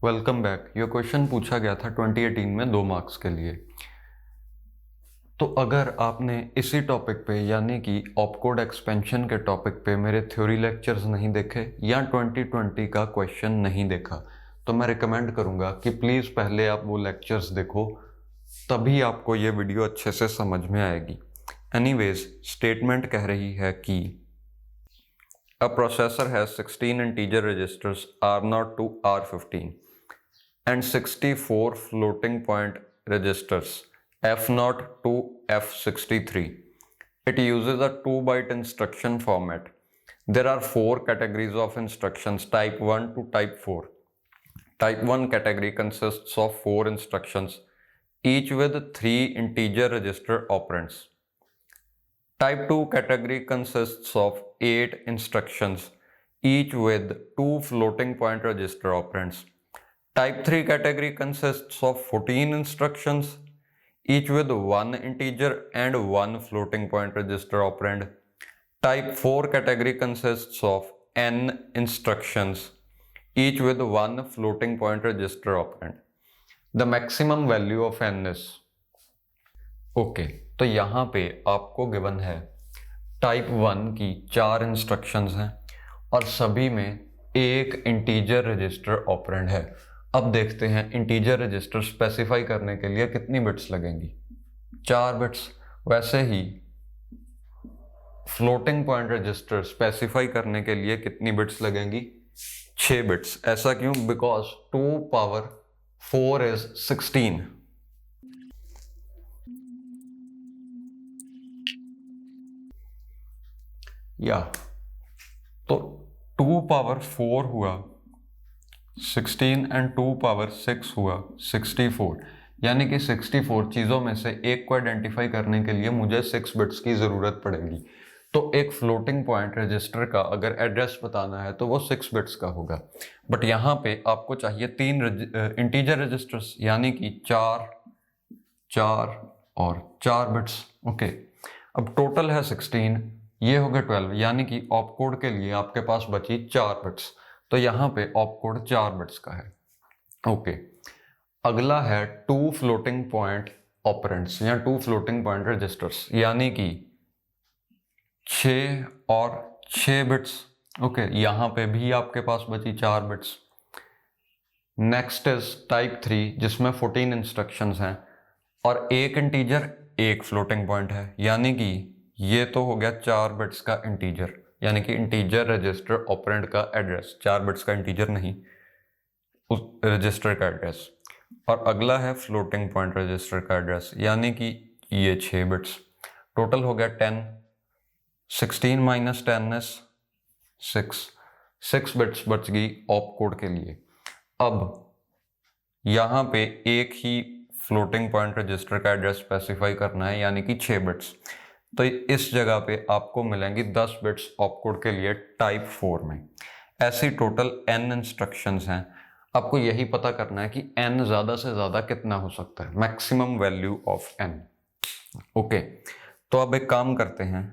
Welcome back. ये question पूछा गया था 2018 में 2 मार्क्स के लिए। तो अगर आपने इसी टॉपिक पे यानी कि ऑपकोड एक्सपेंशन के टॉपिक पे मेरे थ्योरी लेक्चर्स नहीं देखे या 2020 का क्वेश्चन नहीं देखा तो मैं रिकमेंड करूँगा कि प्लीज़ पहले आप वो लेक्चर्स देखो, तभी आपको ये वीडियो अच्छे से समझ में आएगी। एनीवेज, स्टेटमेंट कह रही है कि a processor has 16 integer registers R0 to R15 and 64 floating point registers F0 to F63. It uses a 2-byte instruction format. There are 4 categories of instructions, type 1 to type 4. Type 1 category consists of 4 instructions, each with 3 integer register operands. Type 2 category consists of 8 instructions, each with 2 floating point register operands. Type 3 category consists of 14 instructions, each with 1 integer and 1 floating point register operand. Type 4 category consists of n instructions, each with 1 floating point register operand. The maximum value of n is okay तो यहाँ पे आपको given है type 1 की 4 instructions हैं और सभी में एक इंटीजर रजिस्टर ऑपरेंड है। अब देखते हैं इंटीजर रजिस्टर स्पेसिफाई करने के लिए कितनी बिट्स लगेंगी। 4 बिट्स। वैसे ही फ्लोटिंग पॉइंट रजिस्टर स्पेसिफाई करने के लिए कितनी बिट्स लगेंगी? 6 बिट्स। ऐसा क्यों? Because 2 power 4 is 16। या तो 2 पावर 4 हुआ 16 एंड 2 पावर 6 हुआ 64, यानी कि 64 चीज़ों में से एक को आइडेंटिफाई करने के लिए मुझे 6 बिट्स की ज़रूरत पड़ेगी। तो एक फ्लोटिंग पॉइंट रजिस्टर का अगर एड्रेस बताना है तो वो 6 बिट्स का होगा। बट यहाँ पे आपको चाहिए 3 इंटीजर रजिस्टर्स, यानी कि 4 4 और 4 बिट्स। ओके, अब टोटल है 16, ये हो गए 12, यानी कि ऑपकोड के लिए आपके पास बची 4 बिट्स। तो यहाँ पे ऑपकोड 4 बिट्स का है। ओके, अगला है 2 फ्लोटिंग पॉइंट ऑपरेंड्स या 2 फ्लोटिंग पॉइंट रजिस्टर्स, यानी कि 6 और 6 बिट्स। ओके, यहाँ पे भी आपके पास बची 4 बिट्स। नेक्स्ट इज टाइप 3 जिसमें 14 इंस्ट्रक्शंस हैं और एक इंटीजर एक फ्लोटिंग पॉइंट है, यानी कि ये तो हो गया 4 बिट्स का इंटीजर, यानी कि इंटीजर रजिस्टर ऑपरेंड का एड्रेस। 4 बिट्स का इंटीजर नहीं, उस रजिस्टर का एड्रेस। और अगला है फ्लोटिंग पॉइंट रजिस्टर का एड्रेस, यानी कि ये 6 बिट्स। टोटल हो गया 10। 16 माइनस 10 इज 6 बिट्स बच गई ऑपकोड के लिए। अब यहाँ पे एक ही फ्लोटिंग पॉइंट रजिस्टर का एड्रेस स्पेसिफाई करना है, यानी कि 6 बिट्स। तो इस जगह पे आपको मिलेंगी 10 बिट्स ऑपकोड के लिए टाइप 4 में। ऐसी टोटल n इंस्ट्रक्शंस हैं। आपको यही पता करना है कि n ज़्यादा से ज़्यादा कितना हो सकता है, maximum value of n। Okay, तो अब एक काम करते हैं,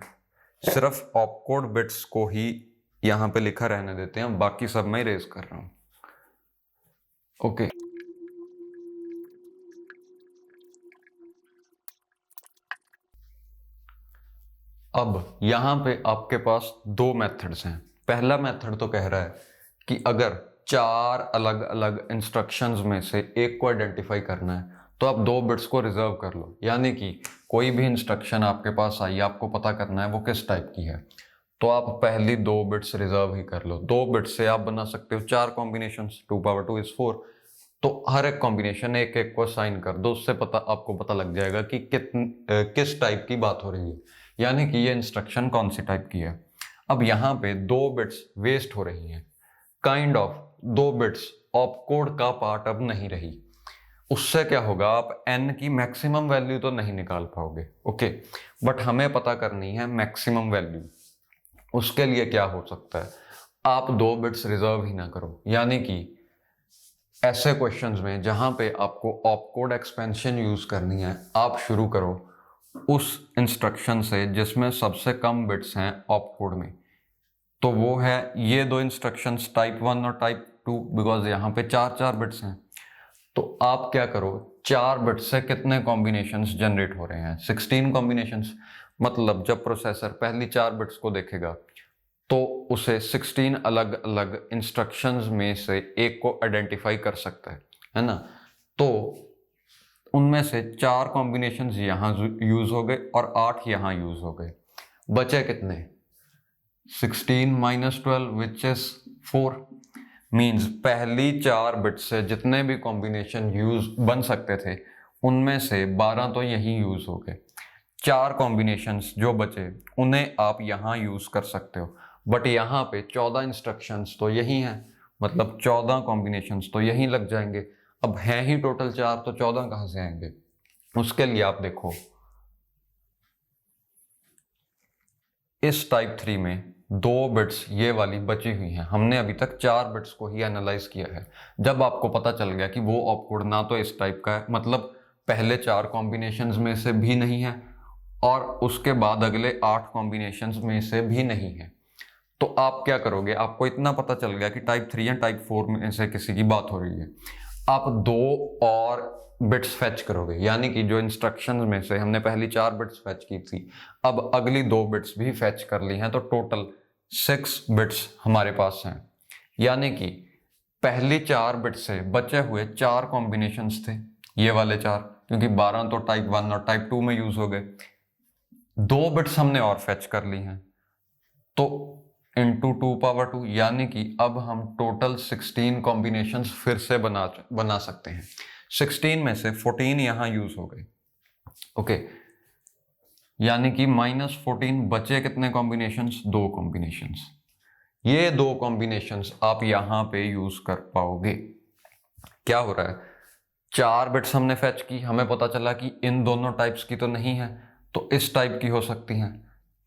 सिर्फ ऑपकोड बिट्स को ही यहाँ पे लिखा रहने देते हैं, बाकी सब मैं इरेज कर रहा हूँ। ओके, अब यहाँ पे आपके पास 2 मेथड्स हैं। पहला मेथड तो कह रहा है कि अगर 4 अलग अलग इंस्ट्रक्शंस में से एक को आइडेंटिफाई करना है तो आप 2 बिट्स को रिजर्व कर लो, यानी कि कोई भी इंस्ट्रक्शन आपके पास आई, आपको पता करना है वो किस टाइप की है, तो आप पहली 2 बिट्स रिजर्व ही कर लो। 2 बिट्स से आप बना सकते हो 4 कॉम्बिनेशंस, 2 पावर 2 इज 4। तो हर एक कॉम्बिनेशन एक एक को असाइन कर दो, उससे आपको पता लग जाएगा कि किस टाइप की बात हो रही है, यानी कि ये इंस्ट्रक्शन कौन सी टाइप की है। अब यहाँ पे 2 बिट्स वेस्ट हो रही हैं, काइंड ऑफ 2 बिट्स ऑपकोड का पार्ट अब नहीं रही। उससे क्या होगा, आप n की मैक्सिमम वैल्यू तो नहीं निकाल पाओगे। ओके, बट हमें पता करनी है मैक्सिमम वैल्यू। उसके लिए क्या हो सकता है, आप 2 बिट्स रिजर्व ही ना करो, यानी कि ऐसे क्वेश्चंस में जहां पे आपको ऑपकोड एक्सपेंशन यूज करनी है, आप शुरू करो उस इंस्ट्रक्शन से जिसमें सबसे कम बिट्स हैं ऑपकोड में। तो वो है ये 2 इंस्ट्रक्शंस, टाइप 1 और टाइप 2 बिकॉज यहाँ पे 4 बिट्स हैं। तो आप क्या करो, 4 बिट्स से कितने कॉम्बिनेशंस जनरेट हो रहे हैं, 16 कॉम्बिनेशंस। मतलब जब प्रोसेसर पहली 4 बिट्स को देखेगा तो उसे 16 अलग अलग इंस्ट्रक्शंस में से एक को आइडेंटिफाई कर सकता है ना। तो उनमें से 4 कॉम्बिनेशंस यहाँ यूज हो गए और 8 यहाँ यूज हो गए। बचे कितने, 16 - 12 विच इज 4। मीन्स पहली 4 बिट से जितने भी कॉम्बिनेशन यूज बन सकते थे उनमें से 12 तो यहीं यूज हो गए। 4 कॉम्बिनेशंस जो बचे उन्हें आप यहाँ यूज कर सकते हो, बट यहाँ पे 14 इंस्ट्रक्शंस तो यही हैं, मतलब 14 कॉम्बिनेशंस तो यहीं लग जाएंगे। अब हैं ही टोटल 4, तो 14 कहाँ से आएंगे। उसके लिए आप देखो, इस टाइप 3 में 2 बिट्स ये वाली बची हुई हैं। हमने अभी तक 4 बिट्स को ही एनालाइज किया है। जब आपको पता चल गया कि वो ऑपकोड ना तो इस टाइप का है, मतलब पहले 4 कॉम्बिनेशंस में से भी नहीं है और उसके बाद अगले 8 कॉम्बिनेशंस में से भी नहीं है, तो आप क्या करोगे, आपको इतना पता चल गया कि टाइप 3 या टाइप 4 में से किसी की बात हो रही है, आप 2 और बिट्स फेच करोगे। यानी कि जो इंस्ट्रक्शंस में से हमने पहली 4 बिट्स फेच की थी, अब अगली 2 बिट्स भी फेच कर ली हैं, तो टोटल 6 बिट्स हमारे पास हैं। यानी कि पहली 4 बिट से बचे हुए 4 कॉम्बिनेशंस थे, ये वाले 4, क्योंकि 12 तो टाइप 1 और टाइप 2 में यूज हो गए। 2 बिट्स हमने और फेच कर ली हैं, तो इंटू 2 2, यानी कि अब हम टोटल 16 कॉम्बिनेशंस फिर से बना सकते हैं। 16 में से 14 यहाँ यूज हो गए, ओके। यानी कि -14 बचे कितने कॉम्बिनेशंस, 2 कॉम्बिनेशंस। ये 2 कॉम्बिनेशंस आप यहां पे यूज कर पाओगे। क्या हो रहा है, 4 बिट्स हमने फेच की, हमें पता चला कि इन दोनों टाइप्स की तो नहीं है, तो इस टाइप की हो सकती हैं।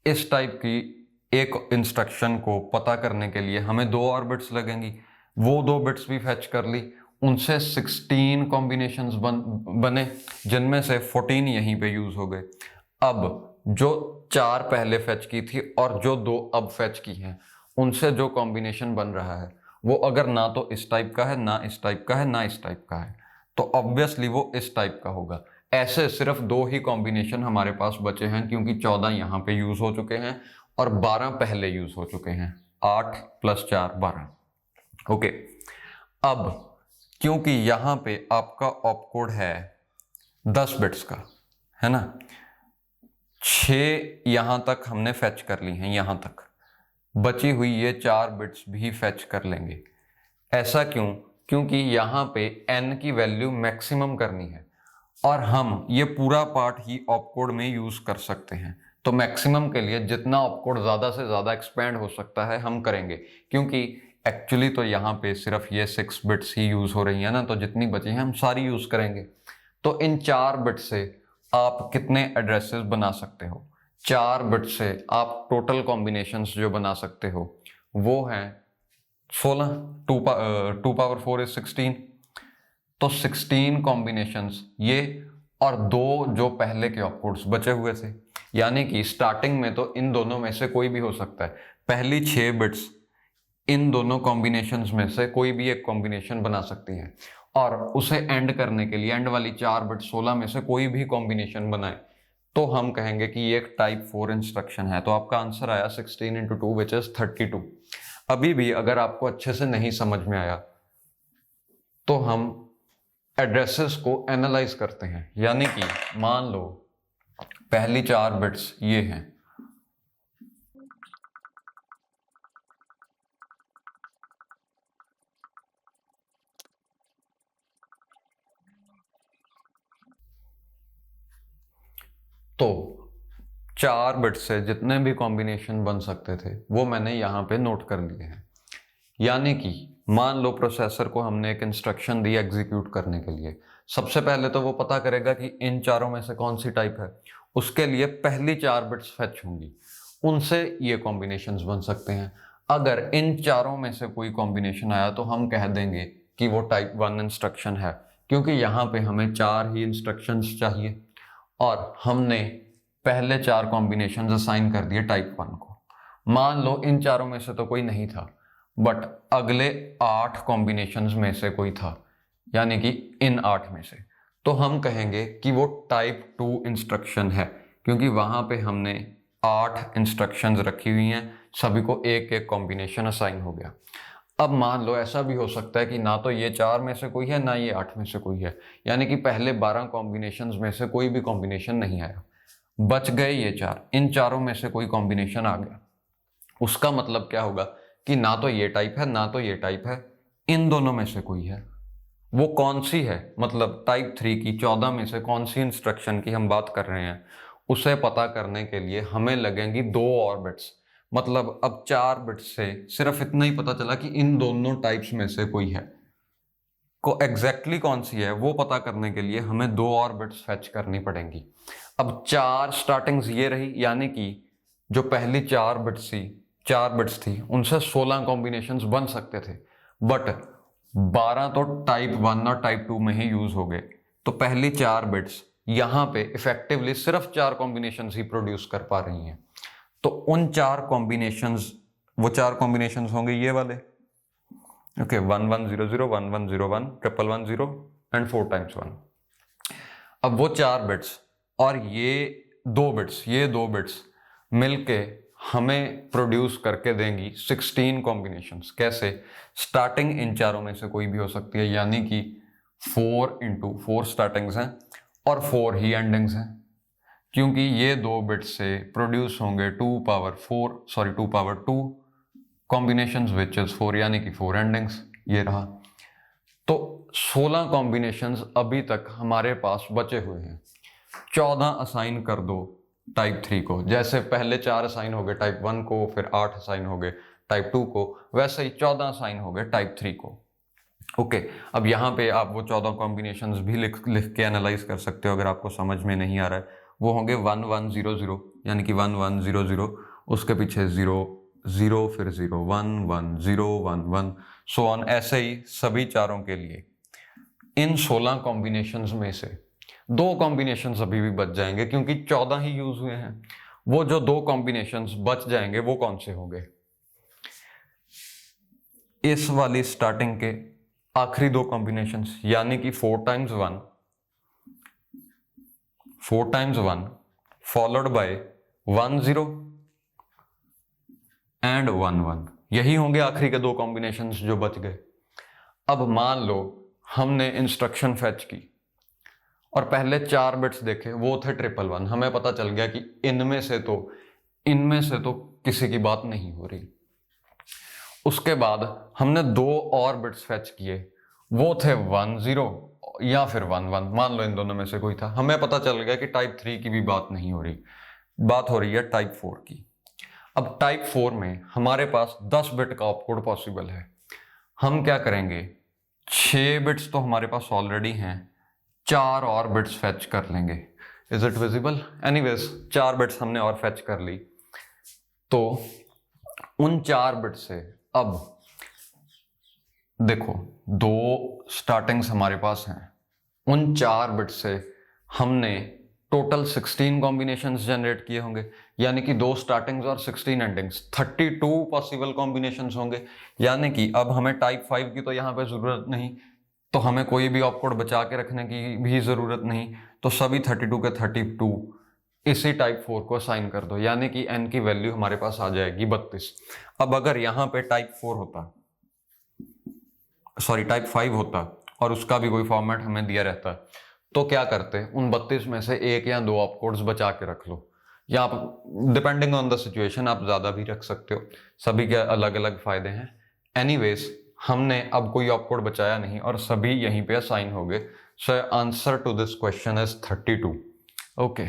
इस टाइप की एक इंस्ट्रक्शन को पता करने के लिए हमें 2 और बिट्स लगेंगी। वो 2 बिट्स भी फेच कर ली, उनसे 16 कॉम्बिनेशंस बने, जिनमें से 14 यहीं पे यूज हो गए। अब जो 4 पहले फेच की थी और जो 2 अब फेच की हैं, उनसे जो कॉम्बिनेशन बन रहा है वो अगर ना तो इस टाइप का है, ना इस टाइप का है, ना इस टाइप का है, तो ऑब्वियसली वो इस टाइप का होगा। ऐसे सिर्फ 2 ही कॉम्बिनेशन हमारे पास बचे हैं, क्योंकि 14 यहाँ पे यूज हो चुके हैं और 12 पहले यूज हो चुके हैं। 8 + 4 12, ओके। अब क्योंकि यहां पे आपका ऑपकोड है 10 बिट्स का, है ना, 6 यहां तक हमने फेच कर ली हैं, यहां तक बची हुई ये 4 बिट्स भी फेच कर लेंगे। ऐसा क्यों, क्योंकि यहां पे n की वैल्यू मैक्सिमम करनी है और हम ये पूरा पार्ट ही ऑपकोड में यूज कर सकते हैं। तो मैक्सिमम के लिए जितना ऑपकोड ज्यादा से ज्यादा एक्सपेंड हो सकता है हम करेंगे, क्योंकि एक्चुअली तो यहाँ पे सिर्फ ये 6 बिट्स ही यूज हो रही है ना, तो जितनी बची हैं हम सारी यूज करेंगे। तो इन 4 बिट से आप कितने एड्रेसेस बना सकते हो, 4 बिट से आप टोटल कॉम्बिनेशंस जो बना सकते हो वो हैं 16, 2 पावर 4 इज 16, तो 16 कॉम्बिनेशंस ये, और 2 जो पहले के ऑपकोड्स बचे हुए थे। यानी कि स्टार्टिंग में तो इन दोनों में से कोई भी हो सकता है, पहली 6 बिट्स इन दोनों कॉम्बिनेशंस में से कोई भी एक कॉम्बिनेशन बना सकती है, और उसे एंड करने के लिए एंड वाली 4 बिट 16 में से कोई भी कॉम्बिनेशन बनाए तो हम कहेंगे कि ये एक टाइप 4 इंस्ट्रक्शन है। तो आपका आंसर आया 16 × 2 विच इज 32। अभी भी अगर आपको अच्छे से नहीं समझ में आया तो हम एड्रेसेस को एनालाइज करते हैं। यानी कि मान लो पहली 4 बिट्स ये हैं, तो 4 बिट से जितने भी कॉम्बिनेशन बन सकते थे वो मैंने यहाँ पे नोट कर लिए हैं। यानी कि मान लो प्रोसेसर को हमने एक इंस्ट्रक्शन दी एग्जीक्यूट करने के लिए, सबसे पहले तो वो पता करेगा कि इन चारों में से कौन सी टाइप है। उसके लिए पहली 4 बिट्स फेच होंगी, उनसे ये कॉम्बिनेशंस बन सकते हैं। अगर इन चारों में से कोई कॉम्बिनेशन आया तो हम कह देंगे कि वो टाइप 1 इंस्ट्रक्शन है, क्योंकि यहाँ पे हमें 4 ही इंस्ट्रक्शंस चाहिए और हमने पहले 4 कॉम्बिनेशंस असाइन कर दिए टाइप 1 को। मान लो इन चारों में से तो कोई नहीं था, बट अगले 8 कॉम्बिनेशंस में से कोई था, यानी कि इन 8 में से, तो हम कहेंगे कि वो टाइप 2 इंस्ट्रक्शन है, क्योंकि वहां पे हमने 8 इंस्ट्रक्शंस रखी हुई हैं, सभी को एक एक कॉम्बिनेशन असाइन हो गया। अब मान लो ऐसा भी हो सकता है कि ना तो ये 4 में से कोई है ना ये 8 में से कोई है, यानी कि पहले 12 कॉम्बिनेशंस में से कोई भी कॉम्बिनेशन नहीं आया, बच गए ये 4, इन चारों में से कोई कॉम्बिनेशन आ गया। उसका मतलब क्या होगा कि ना तो ये टाइप है ना तो ये टाइप है, इन दोनों में से कोई है। वो कौन सी है, मतलब टाइप 3 की 14 में से कौन सी इंस्ट्रक्शन की हम बात कर रहे हैं, उसे पता करने के लिए हमें लगेंगी 2 और बिट्स। मतलब अब 4 बिट्स से सिर्फ इतना ही पता चला कि इन दोनों टाइप्स में से कोई है, को एग्जैक्टली कौन सी है वो पता करने के लिए हमें 2 और बिट्स फेच करनी पड़ेंगी। अब 4 स्टार्टिंग्स ये रही, यानी कि जो पहली 4 बिट्स थी उनसे 16 कॉम्बिनेशंस बन सकते थे, बट 12 तो टाइप 1 और टाइप 2 में ही यूज हो गए, तो पहली 4 बिट्स यहां पे इफेक्टिवली सिर्फ 4 कॉम्बिनेशंस ही प्रोड्यूस कर पा रही हैं। तो उन 4 कॉम्बिनेशंस, वो 4 कॉम्बिनेशंस होंगे ये वाले, ओके, 1100 1101 1110 एंड 4 टाइम्स 1। अब वो 4 बिट्स और ये दो बिट्स मिलके हमें प्रोड्यूस करके देंगी 16 कॉम्बिनेशंस। कैसे? स्टार्टिंग इन चारों में से कोई भी हो सकती है, यानी कि 4 इंटू 4 स्टार्टिंग्स हैं और 4 ही एंडिंग्स हैं, क्योंकि ये 2 बिट्स से प्रोड्यूस होंगे 2 पावर 2 कॉम्बिनेशंस विच इज 4, यानी कि 4 एंडिंग्स। ये रहा। तो 16 कॉम्बिनेशंस अभी तक हमारे पास बचे हुए हैं। 14 असाइन कर दो टाइप 3 को, जैसे पहले 4 असाइन हो गए टाइप 1 को, फिर 8 असाइन हो गए टाइप 2 को, वैसे ही 14 असाइन हो गए टाइप 3 को। ओके, अब यहाँ पे आप वो 14 कॉम्बिनेशंस भी लिख के एनालाइज कर सकते हो अगर आपको समझ में नहीं आ रहा है। वो होंगे 1100, यानी कि 1100, उसके पीछे 0 0 फिर 0 1 1 0 1 1 सो ऑन, ऐसे ही सभी चारों के लिए। इन 16 कॉम्बिनेशंस में से 2 कॉम्बिनेशंस अभी भी बच जाएंगे, क्योंकि 14 ही यूज हुए हैं। वो जो 2 कॉम्बिनेशंस बच जाएंगे वो कौन से होंगे? इस वाली स्टार्टिंग के आखिरी 2 कॉम्बिनेशंस, यानी कि 4 टाइम्स 1 फॉलोड बाय 1 0 एंड 1 1, यही होंगे आखिरी के 2 कॉम्बिनेशंस जो बच गए। अब मान लो हमने इंस्ट्रक्शन फेच की और पहले 4 बिट्स देखे, वो थे 111, हमें पता चल गया कि इनमें से तो किसी की बात नहीं हो रही। उसके बाद हमने 2 और बिट्स फेच किए, वो थे 1 0 या फिर 1 1, मान लो इन दोनों में से कोई था। हमें पता चल गया कि टाइप 3 की भी बात नहीं हो रही, बात हो रही है टाइप 4 की। अब टाइप 4 में हमारे पास 10 बिट का ऑपकोड पॉसिबल है। हम क्या करेंगे, 6 बिट्स तो हमारे पास ऑलरेडी हैं, 4 और बिट्स फेच कर लेंगे। Is it visible? Anyways 4 bits हमने और फेच कर ली, तो उन 4 बिट्स से अब देखो 2 स्टार्टिंग्स हमारे पास हैं, उन 4 बिट्स से हमने टोटल 16 कॉम्बिनेशंस जनरेट किए होंगे, यानी कि 2 स्टार्टिंग्स और 16 एंडिंग्स, 32 पॉसिबल कॉम्बिनेशंस होंगे। यानी कि अब हमें टाइप 5 की तो यहाँ पे जरूरत नहीं, तो हमें कोई भी ऑपकोड बचा के रखने की भी जरूरत नहीं, तो सभी 32 के 32 इसी टाइप 4 को असाइन कर दो, यानी कि n की वैल्यू हमारे पास आ जाएगी 32। अब अगर यहाँ पे टाइप 5 होता और उसका भी कोई फॉर्मेट हमें दिया रहता, तो क्या करते, उन 32 में से 1 या 2 ऑपकोड्स बचा के रख लो, या आप डिपेंडिंग ऑन द सिचुएशन आप ज्यादा भी रख सकते हो, सभी के अलग अलग फायदे हैं। एनीवेज हमने अब कोई ऑपकोड बचाया नहीं और सभी यहीं पे असाइन हो गए। So answer to this question is 32। Okay.